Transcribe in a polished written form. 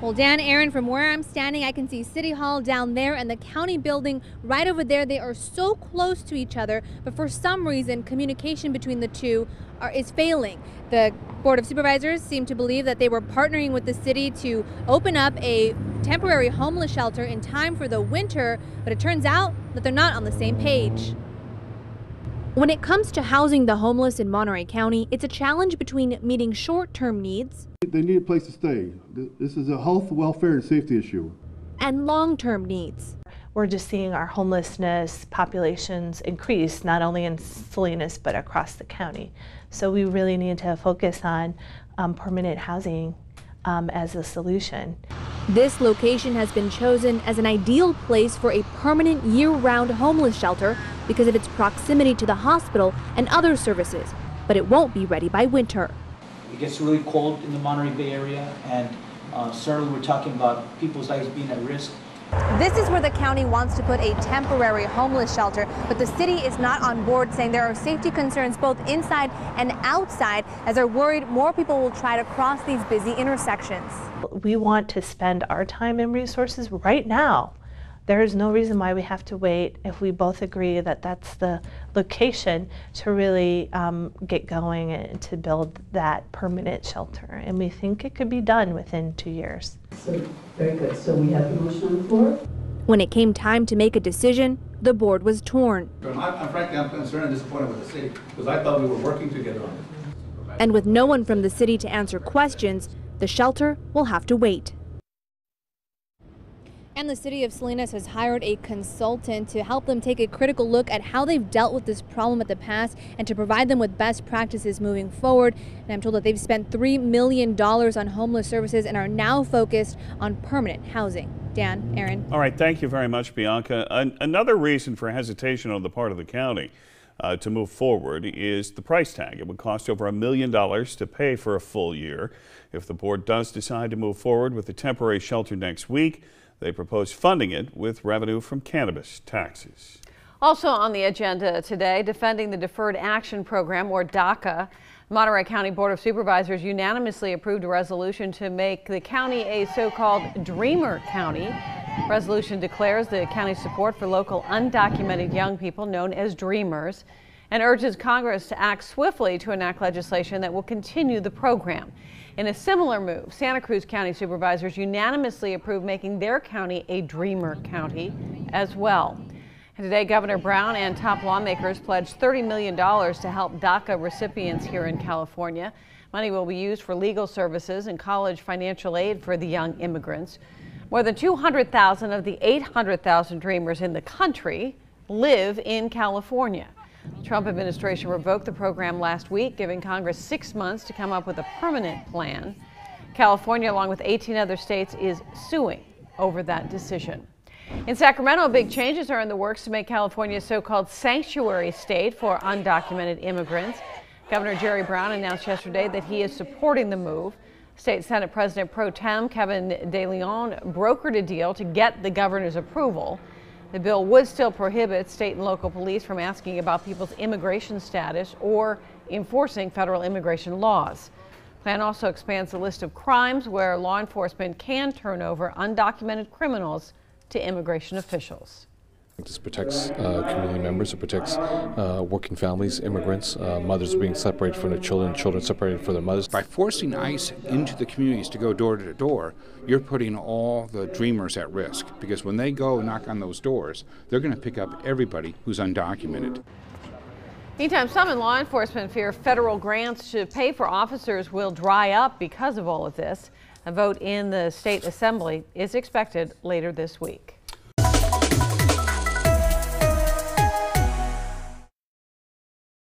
Well, Dan, Aaron, from where I'm standing, I can see City Hall down there and the county building right over there. They are so close to each other, but for some reason, communication between the two is failing. The Board of Supervisors seem to believe that they were partnering with the city to open up a temporary homeless shelter in time for the winter, but it turns out that they're not on the same page. When it comes to housing the homeless in Monterey County, it's a challenge between meeting short-term needs. They need a place to stay. This is a health, welfare, and safety issue. And long-term needs. We're just seeing our homelessness populations increase, not only in Salinas, but across the county. So we really need to focus on permanent housing as a solution. This location has been chosen as an ideal place for a permanent year-round homeless shelter because of its proximity to the hospital and other services, but it won't be ready by winter. It gets really cold in the Monterey Bay area, and certainly we're talking about people's lives being at risk. This is where the county wants to put a temporary homeless shelter, but the city is not on board, saying there are safety concerns both inside and outside, as they're worried more people will try to cross these busy intersections. We want to spend our time and resources right now. There is no reason why we have to wait if we both agree that that's the location to really get going and to build that permanent shelter. And we think it could be done within 2 years. So, very good. So we have the motion on the floor. When it came time to make a decision, the board was torn. I'm frankly concerned and disappointed with the city because I thought we were working together on this. And with no one from the city to answer questions, the shelter will have to wait. And the city of Salinas has hired a consultant to help them take a critical look at how they've dealt with this problem in the past and to provide them with best practices moving forward. And I'm told that they've spent $3 million on homeless services and are now focused on permanent housing. Dan, Aaron. All right, thank you very much, Bianca. Another reason for hesitation on the part of the county to move forward is the price tag. It would cost over $1 million to pay for a full year. If the board does decide to move forward with the temporary shelter next week, they propose funding it with revenue from cannabis taxes. Also on the agenda today, defending the Deferred Action Program, or DACA. Monterey County Board of Supervisors unanimously approved a resolution to make the county a so-called Dreamer County. Resolution declares the county's support for local undocumented young people known as Dreamers and urges Congress to act swiftly to enact legislation that will continue the program. In a similar move, Santa Cruz County Supervisors unanimously approved making their county a Dreamer County as well. And today, Governor Brown and top lawmakers pledged $30 million to help DACA recipients here in California. Money will be used for legal services and college financial aid for the young immigrants. More than 200,000 of the 800,000 Dreamers in the country live in California. The Trump administration revoked the program last week, giving Congress 6 months to come up with a permanent plan. California, along with 18 other states, is suing over that decision. In Sacramento, big changes are in the works to make California a so-called sanctuary state for undocumented immigrants. Governor Jerry Brown announced yesterday that he is supporting the move. State Senate President Pro Tem Kevin De Leon brokered a deal to get the governor's approval. The bill would still prohibit state and local police from asking about people's immigration status or enforcing federal immigration laws. The plan also expands the list of crimes where law enforcement can turn over undocumented criminals to immigration officials. This protects community members, it protects working families, immigrants, mothers being separated from their children, children separated from their mothers. By forcing ICE into the communities to go door to door, you're putting all the Dreamers at risk, because when they go knock on those doors, they're going to pick up everybody who's undocumented. Meantime, some in law enforcement fear federal grants to pay for officers will dry up because of all of this. A vote in the state assembly is expected later this week.